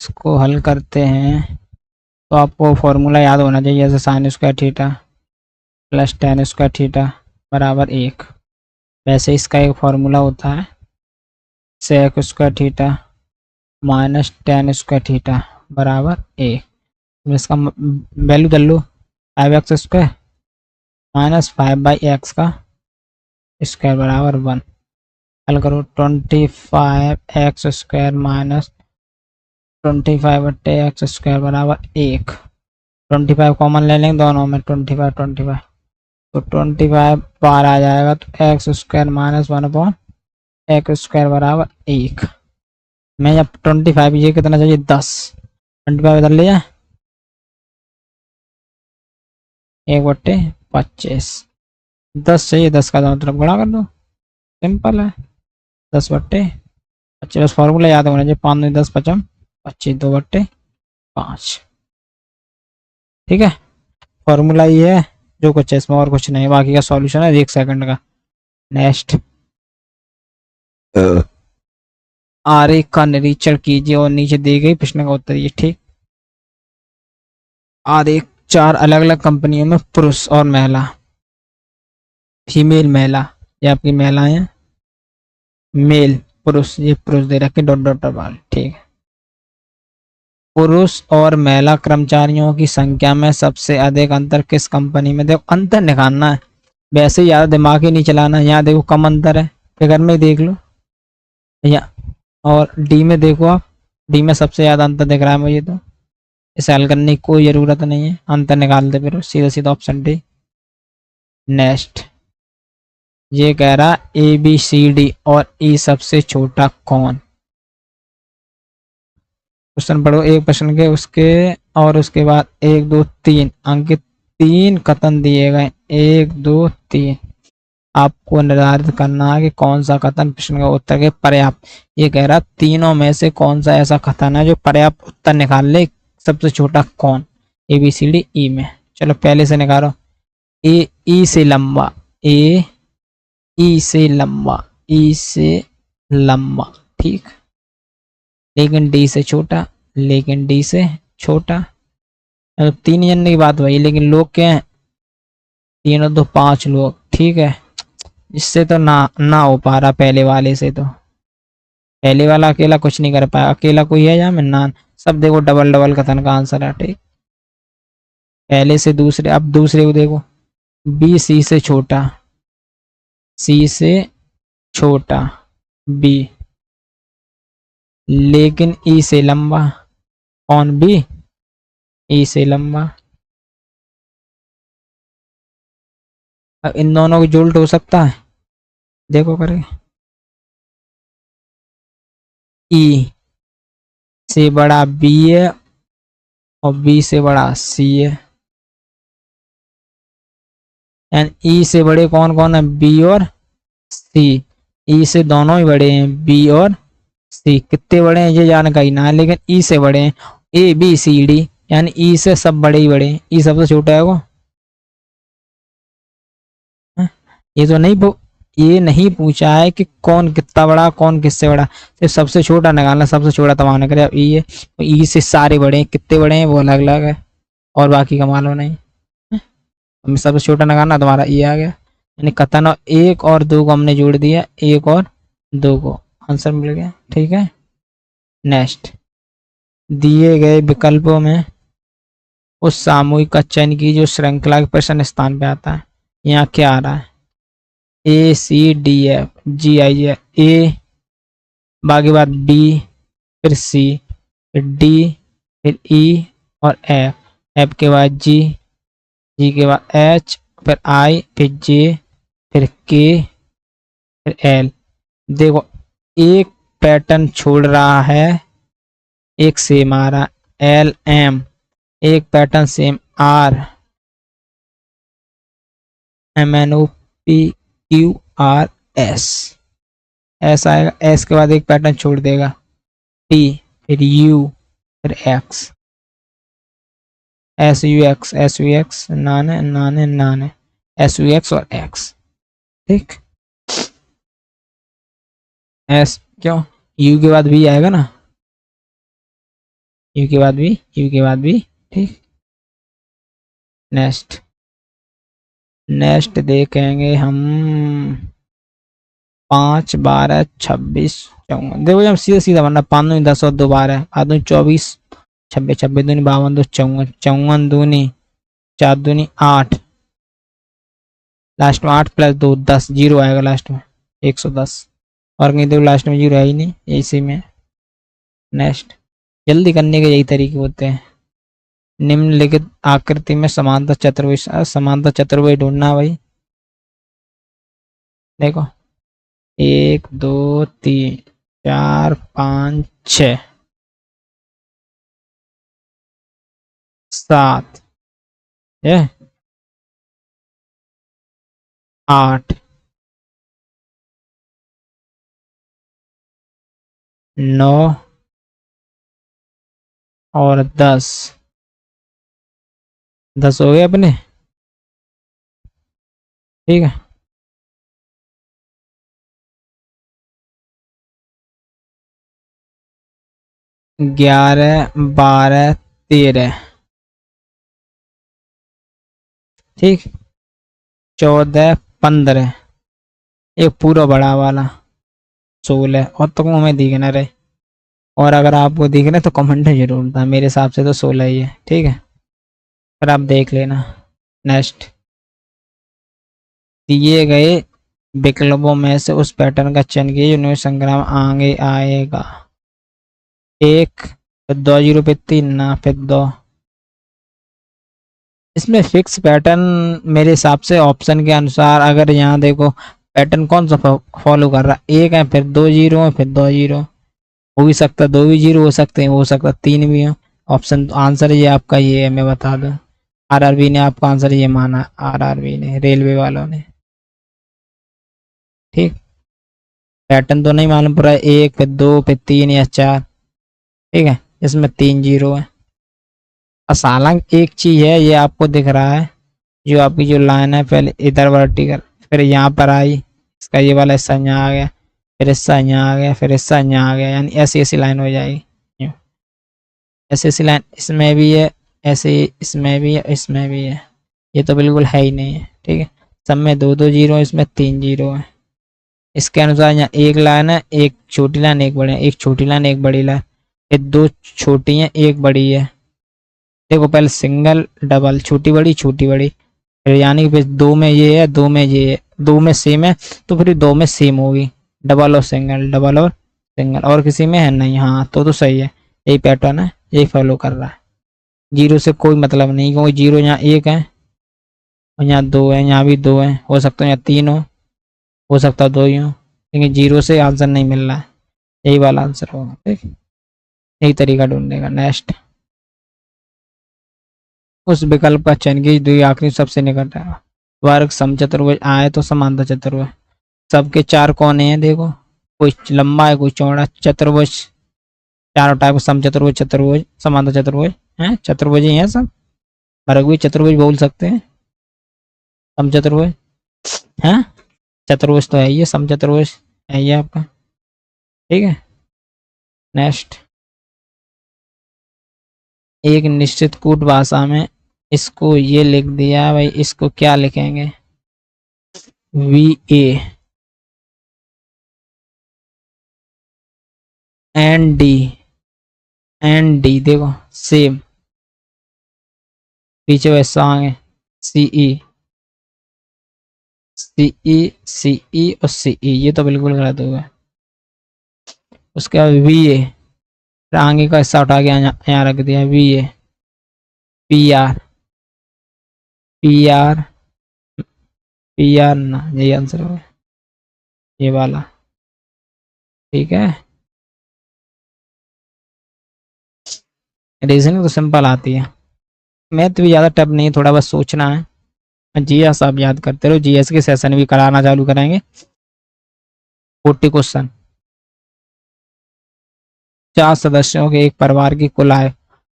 इसको हल करते हैं तो आपको फॉर्मूला याद होना चाहिए, जैसे sine square theta plus tan square theta बराबर 1, वैसे इसका एक फॉर्मूला होता है sec square theta minus tan square theta बराबर 1, इसका वैल्यू डाल लो, 5x स्क्वायर माइनस 5/x का स्क्वायर बराबर 1, हल करो, 25x square minus 25/x square बराबर 1, 25 कॉमन ले लेंगे दोनों में, 25 तो 25 बार आ जाएगा, तो x square minus 1/x square बराबर 1, मैं जब 25 ये कितना चाहिए 10, 25 इधर ले जाए 1/25, 10 चाहिए, 10 का दोनों तरफ गुणा कर दो, सिंपल है, 10/25, बस फॉर्मूला याद होना चाहिए, 5 10 5 25, 2/5, ठीक है, फॉर्मूला ये है जो कुछ है इसमें, और कुछ नहीं, बाकी का सॉल्यूशन है 1 सेकंड का। नेक्स्ट, आरेख का निरीक्षण कीजिए और नीचे दी गई प्रश्न का उत्तर दीजिए, ठीक। आरेख 4 अलग अलग कंपनियों में पुरुष और महिला, फीमेल महिला, ये आपकी महिलाएं हैं, मेल पुरुष, ये पुरुष दे रखे डॉट डॉट वाले, ठीक है। पुरुष और महिला कर्मचारियों की संख्या में सबसे अधिक अंतर किस कंपनी में, देखो अंतर निकालना है, वैसे ही ज़्यादा दिमाग ही नहीं चलाना, यहाँ देखो कम अंतर है, फिगर में देख लो, या और डी में देखो आप, डी में सबसे ज़्यादा अंतर दिख रहा है मुझे, तो इसे हल करने की कोई ज़रूरत नहीं है, अंतर निकाल दे फिर सीधा सीधा ऑप्शन डी। नेक्स्ट, ये कह रहा ए बी सी डी और ई सबसे छोटा कौन, क्वेश्चन पढ़ो एक प्रश्न के उसके और उसके बाद 1 2 3 अंकित 3 कथन दिए गए, 1 2 3, आपको निर्धारित करना है कि कौन सा कथन प्रश्न का उत्तर के पर्याप्त, ये कह रहा तीनों में से कौन सा ऐसा कथन है जो पर्याप्त उत्तर निकाल ले, सबसे छोटा कौन, ए बी सी डी ई में, चलो पहले से निकालो, ए ई से लंबा, ए ई से लंबा, ई से लंबा, ठीक, लेकिन डी से छोटा, लेकिन डी से छोटा, तो 3 जनने की बात वही, लेकिन लोग क्या हैं तीनों तो 5 लोग, ठीक है। इससे तो ना हो पा रहा, पहले वाले से तो। पहले वाला अकेला कुछ नहीं कर पाया, अकेला कोई है यहाँ में ना। सब देखो डबल डबल कथन का आंसर है, ठीक। पहले से दूसरे, अब दूसरे को देखो। बी सी से छोटा, सी से छोटा बी, लेकिन ई से लंबा। कौन? बी। ई से लंबा। अब इन दोनों को जुल्ट हो सकता है, देखो करे। ई से बड़ा बी है और बी से बड़ा सी है। एंड ई से बड़े कौन कौन है? बी और सी। ई से दोनों ही बड़े हैं, बी और सी। कितने बड़े हैं ये जानकारी ना है, लेकिन ई से बड़े हैं। ए बी सी डी, यानी ई से सब बड़े ही बड़े हैं। ई सबसे छोटा है वो। ये तो नहीं ये नहीं पूछा है कि कौन कितना बड़ा, कौन किससे बड़ा। सिर्फ सबसे छोटा निकालना, सबसे छोटा तमाम करे। अब ई है, ई से सारे बड़े हैं, कितने बड़े हैं वो अलग अलग है, और बाकी का मालूम नहीं। हमें सबसे छोटा निकालना, तुम्हारा ई आ गया। यानी कथन और एक और दो को हमने जोड़ दिया, एक और दो को, आंसर मिल गया, ठीक है। नेक्स्ट, दिए गए विकल्पों में उस सामूहिक का चयन की जो श्रृंखला के प्रश्न स्थान पे आता है। यहाँ क्या आ रहा है? ए सी डी एफ जी आई है। ए, बाकी बाद बी, फिर सी, फिर डी, फिर ई और एफ। एफ के बाद जी, जी के बाद एच, फिर आई, फिर जे, फिर के, फिर एल। देखो एक पैटर्न छोड़ रहा है, एक सेम आ रहा है एल एम, एक pattern same R M N O P Q R S, S आएगा। एस के बाद एक पैटर्न छोड़ देगा, टी, फिर यू, फिर x, S U x, S U x, नाने नाने नाने, एस यू एक्स और एक्स, ठीक। एस क्यों? यू के बाद भी आएगा ना, यू के बाद भी, यू के बाद भी, ठीक। नेक्स्ट, नेक्स्ट देखेंगे हम 5 12 26 54। देखो जब सीधा सीधा बनना, 5 दूनी 10 और 2 12, 8 दूनी 24, 26 26 दूनी 52, 2 54, 54 दूनी 4 दूनी 8, लास्ट में 8 प्लस 2 10, जीरो आएगा लास्ट में, 110। और कहीं तो लास्ट में जीरो है ही नहीं, इसी में। नेक्स्ट, जल्दी करने के यही तरीके होते हैं। निम्नलिखित आकृति में समांतर चतुर्भुज, समांतर चतुर्भुज ढूंढना भाई। देखो 1 2 3 4 5 6 7 8 9 और 10। 10 हो गए अपने, ठीक है। 11 12 13, ठीक। 14 15, एक पूरा बड़ा वाला 16, और तो हमें दिखना रहे। और अगर आपको दिख रहे तो कमेंट में जरूर था, मेरे हिसाब से तो 16 ही है, ठीक है। पर आप देख लेना। नेक्स्ट, दिए गए विकल्पों में से उस पैटर्न का चयन कीजिए जो संग्राम आगे आएगा। 1, फिर 2 जीरो, फिर 3 ना, फिर 2। इसमें फिक्स पैटर्न मेरे हिसाब से ऑप्शन के अनुसार, अगर यहाँ देखो पैटर्न कौन सा फॉलो कर रहा है, 1 है, फिर 2 जीरो है, फिर 2 जीरो। हो भी सकता है 2 भी जीरो हो सकते हैं, हो सकता है 3 भी हो। ऑप्शन आंसर ये आपका ये है, मैं बता दूं। आरआरबी ने आपका आंसर ये माना, आरआरबी ने, रेलवे वालों ने, ठीक। पैटर्न तो नहीं मालूम पूरा, 1 फिर 2 फिर 3 या 4, ठीक है। इसमें 3 जीरो है। हालांकि एक चीज है, ये आपको दिख रहा है, जो आपकी जो लाइन है पहले इधर वर्टिकल, फिर यहाँ पर आई, इसका ये वाला हिस्सा यहाँ आ गया, फिर हिस्सा यहाँ आ गया, फिर हिस्सा यहाँ आ गया, यानी ऐसी ऐसी लाइन हो जाएगी। ऐसी ऐसी लाइन इसमें भी है, ऐसे इसमें भी है, इसमें भी है। ये तो बिल्कुल है ही नहीं है। ठीक है, सब में दो दो जीरो, इसमें तीन जीरो है। इसके अनुसार यहाँ एक लाइन है, एक छोटी लाइन एक बड़ी, एक छोटी लाइन एक बड़ी लाइन, ये दो छोटी हैं एक बड़ी है। देखो पहले सिंगल डबल, छोटी बड़ी छोटी बड़ी, फिर यानी कि फिर दो में ये है, दो में ये है, दो में सेम है, तो फिर दो में सेम होगी। डबल और सिंगल, डबल और सिंगल, और किसी में है नहीं। हाँ तो सही है, यही पैटर्न है, यही फॉलो कर रहा है। जीरो से कोई मतलब नहीं, क्योंकि जीरो यहाँ एक है और यहाँ दो है, यहाँ भी दो है, हो सकता है यहाँ तीन हो सकता है दो ही हो, लेकिन जीरो से आंसर नहीं मिल रहा है, यही वाला आंसर होगा। ठीक, यही तरीका ढूंढने का। नेक्स्ट, उस विकल्प का चयन कीजिए जो आखिरी सबसे निकट है। वर्ग, समचतुर्भुज, आयत तो समांतर चतुर्भुज। सबके चार कोने हैं देखो, कोई लंबा है कोई चौड़ा। चतुर्भुज चारों टाइप, समचतुर्भुज, चतुर्भुज, समांतर चतुर्भुज है, चतुर्भुज ही है सब। वर्ग भी चतुर्भुज बोल सकते हैं, समचतुर्भुज है, चतुर्भुज तो है ये, समचतुर्भुज है ये आपका। ठीक है, नेक्स्ट, एक निश्चित कूट भाषा में इसको ये लिख दिया भाई, इसको क्या लिखेंगे? V A N D, N D देखो सेम, पीछे वैसा आगे सी ई, सी ई, सी ई और सी ई, ये तो बिल्कुल गलत हो गया। उसके बाद वी ए, आगे का हिस्सा उठा के यहाँ रख दिया, V A, P R, P R, P R ना, यही आंसर होगा ये वाला। ठीक है, रीजनिंग तो सिंपल आती है, मैथ भी ज़्यादा टफ नहीं, थोड़ा बस सोचना है। जीएस आप याद करते रहो, जीएस के सेशन भी कराना चालू करेंगे। 40 क्वेश्चन। 4 सदस्यों के एक परिवार की कुल आय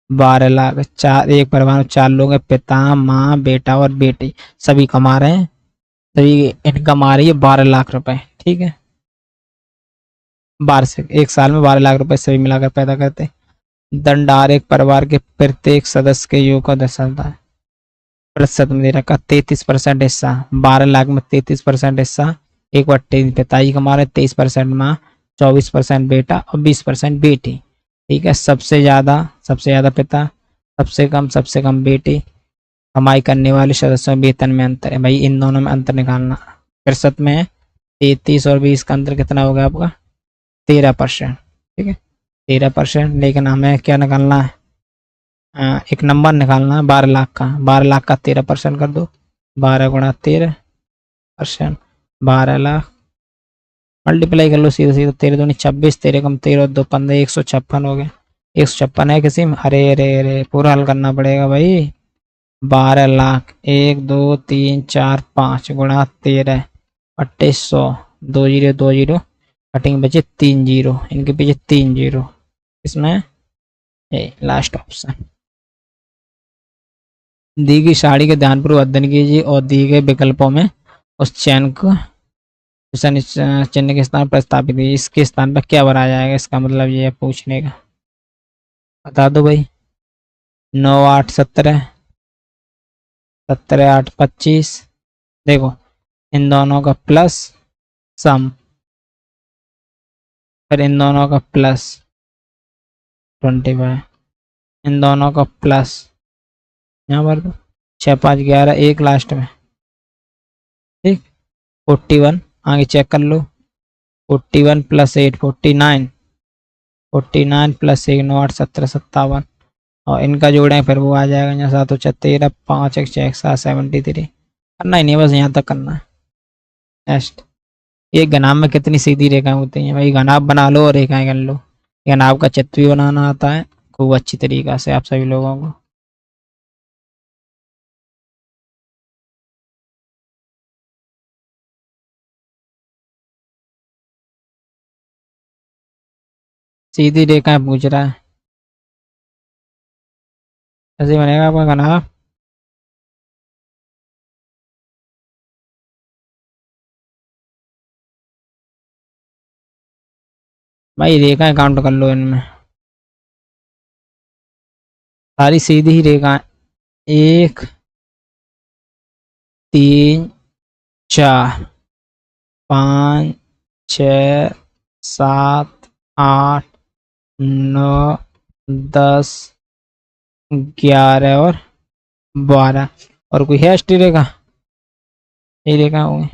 12 लाख। चार, एक परिवार में 4 लोग हैं, पिता माँ बेटा और बेटी, सभी कमा रहे हैं, सभी इनकम आ रही है 12 लाख रुपए। ठीक है, वार्षिक, एक साल में 12 लाख रुपए सभी मिलाकर पैदा करते हैं। दंडार एक परिवार के प्रत्येक सदस्य के योग को दर्शाता है। प्रतिशत में दे रखा 33% हिस्सा, 12 लाख में 33% हिस्सा एक बट्टे पिताजी कमा रहे, 23% माँ, 24% बेटा और 20% बेटी। ठीक है, सबसे ज्यादा पिता, सबसे कम बेटी। कमाई करने वाले सदस्यों में वेतन में अंतर है, भाई इन दोनों में अंतर निकालना। प्रतिशत में 33 और 20 का अंतर कितना होगा आपका? 13%। ठीक है, 13%, लेकिन हमें क्या निकालना है? एक नंबर निकालना है 12 लाख का, 12 लाख का 13% कर दो, 12 गुणा 13%, 12 लाख, मल्टीप्लाई कर लो सीधे सीधे, 13 दूनी 26, 13 कम 13 दो 15, 156 हो गए। 156 है किसी में? अरे अरे अरे, पूरा हल करना पड़ेगा भाई। 12 लाख, 1 2 3 4 5 गुणा 13 बट्टे 100, 2 जीरो 2 जीरो, कटिंग बचे 3 जीरो, इनके पीछे 3 जीरो, इसमें लास्ट ऑप्शन। दी गई साड़ी के ध्यानपूर्वक अध्ययन कीजिए और दिए गए विकल्पों में उस चयन को चिन्ह के स्थान पर स्थापित कीजिए। इसके स्थान पर क्या भरा जाएगा? इसका मतलब ये है पूछने का, बता दो भाई। 9 8 17, 17 8 25, देखो इन दोनों का प्लस सम, फिर इन दोनों का प्लस 25, इन दोनों का प्लस यहाँ पर दो, 6 5 11, एक लास्ट में। ठीक, 41, आगे चेक कर लो, 41 प्लस 8 49, 49 प्लस 1 9 8 17 57, और इनका जोड़ें फिर वो आ जाएगा यहाँ 7 4 13, 5 1 6 7 73। करना ही नहीं, बस यहाँ तक करना है। नेक्स्ट, एक घनाभ में कितनी सीधी रेखाएं होती हैं? भाई घनाभ बना लो और रेखाएं कर लो। घनाभ का चित्र भी बनाना आता है खूब अच्छी तरीका से आप सभी लोगों को। सीधी रेखाएं पूछ रहा है, ऐसे बनेगा आपका घनाभ। भाई रेखाएं काउंट कर लो, इनमें सारी सीधी ही रेखाएं, 1 3 4 5 6 7 8 9 10 11 और 12। और कोई है एसटी रेखा? ये रेखा होंगे।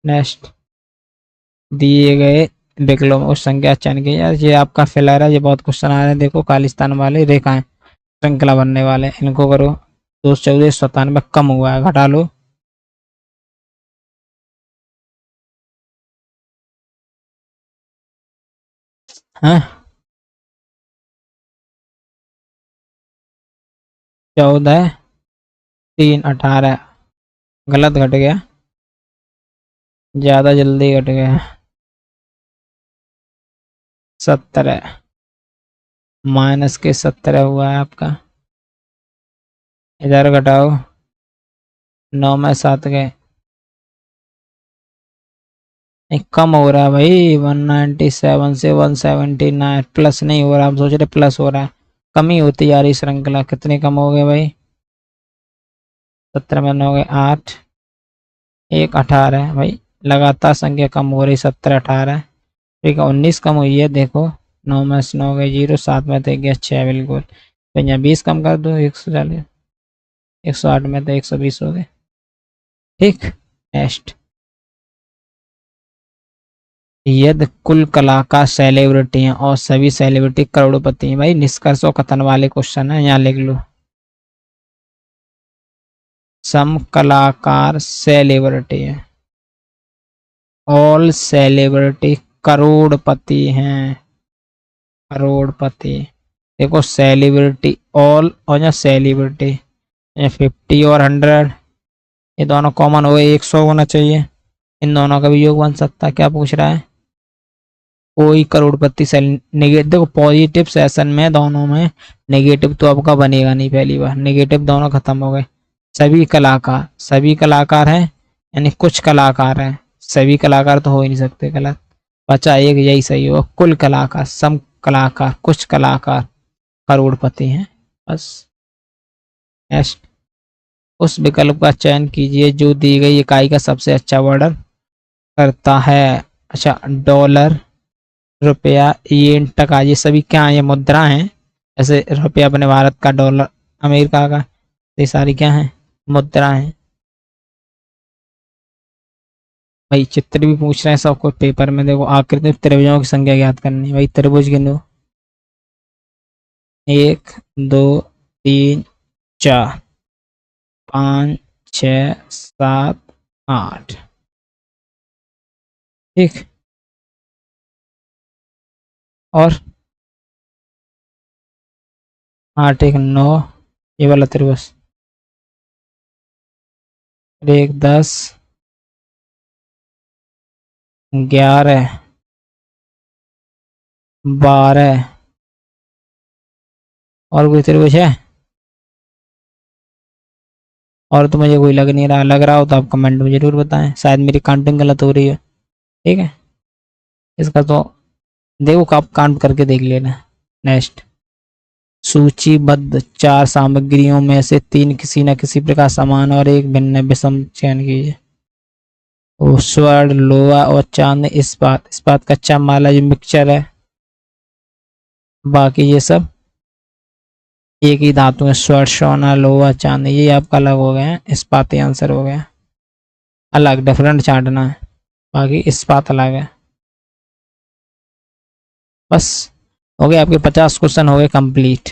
नेक्स्ट दिए गए विकल्पों को संख्या चयन की। यार ये आपका फिलर है, ये बहुत क्वेश्चन आ रहे हैं। देखो खालिस्तान वाले रेखाएं श्रृंखला बनने वाले, इनको करो। 214 कम हुआ है, घटा लो। हाँ 14 3 18 गलत घट गया, ज्यादा जल्दी घट गया। 17 माइनस के 17 हुआ है आपका। इधर घटाओ, 9 में 7 गए, कम हो रहा है भाई। 197 से 179 प्लस नहीं हो रहा, हम सोच रहे प्लस हो रहा है। कमी होती जा रही श्रृंखला। कितने कम हो गए भाई? 17 में 9 गए 8, 1 18 है भाई। लगातार संख्या कम हो रही, 17 18 ठीक है। 19 कम हुई है देखो, 9 में से 9 गए 0, 7 में तो गया 6 बिल्कुल। तो यहाँ 20 कम कर दो, 140, 108 में तो 120 हो गए। ठीक। नेक्स्ट यदि कुल कलाकार सेलिब्रिटी हैं और सभी सेलिब्रिटी करोड़पति हैं, भाई निष्कर्ष और कथन वाले क्वेश्चन है, यहाँ लिख लो। सम कलाकार सेलिब्रिटी है, ऑल सेलिब्रिटी करोड़पति हैं, करोड़पति। देखो सेलिब्रिटी ऑल और यहाँ सेलिब्रिटी, 50 और 100 ये दोनों कॉमन हो गए, 100 होना चाहिए। इन दोनों का भी योग बन सकता है। क्या पूछ रहा है? कोई करोड़पति सेल नेगेटिव। देखो पॉजिटिव सेशन में दोनों में नेगेटिव तो आपका बनेगा नहीं, पहली बार नेगेटिव दोनों खत्म हो गए। सभी कलाकार, सभी कलाकार हैं यानी कुछ कलाकार हैं, सभी कलाकार तो हो ही नहीं सकते, गलत। बचा एक, यही सही होगा। कुल कलाकार, सम कलाकार, कुछ कलाकार करोड़पति हैं, बस। नेक्स्ट उस विकल्प का चयन कीजिए जो दी गई इकाई का सबसे अच्छा वर्णन करता है। अच्छा डॉलर, रुपया, येन, टका, ये सभी क्या है? ये मुद्रा हैं। जैसे रुपया अपने भारत का, डॉलर अमेरिका का, ये सारी क्या है? मुद्रा हैं। भाई चित्र भी पूछ रहे हैं सबको पेपर में। देखो आकृति त्रिभुजों की संख्या ज्ञात करनी है। भाई त्रिभुज गिनो, 1 2 3 4 5 6 7 8 ठीक। और 8 1 9 ये वाला त्रिभुज। 1 10 11 12 और कोई त्रिभुज है? और तो मुझे कोई लग नहीं रहा, लग रहा हो तो आप कमेंट में जरूर बताएं, शायद मेरी काउंटिंग गलत हो रही है। ठीक है, इसका तो देखो आप काउंट करके देख लेना। नेक्स्ट सूचीबद्ध 4 सामग्रियों में से 3 किसी न किसी प्रकार समान और एक भिन्न विषम चयन कीजिए। स्वर्ण, लोहा और चांदी, इस्पात कच्चा माल है जो मिक्सचर है। बाकी ये सब एक ही धातु है। स्वर्ण, सोना, लोहा, चांदी, ये आपका अलग हो गया है, इस्पाती आंसर हो गया। अलग डिफरेंट छांटना है, बाकी इस्पात अलग है। बस हो गए आपके 50 क्वेश्चन हो गए कंप्लीट।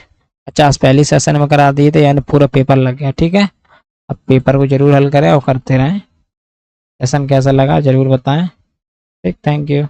50 पहली सेशन में करा दिए थे, यानी पूरा पेपर लग गया। ठीक है, अब पेपर को जरूर हल करें और करते रहें। सेशन कैसा लगा जरूर बताएं। ठीक, थैंक यू।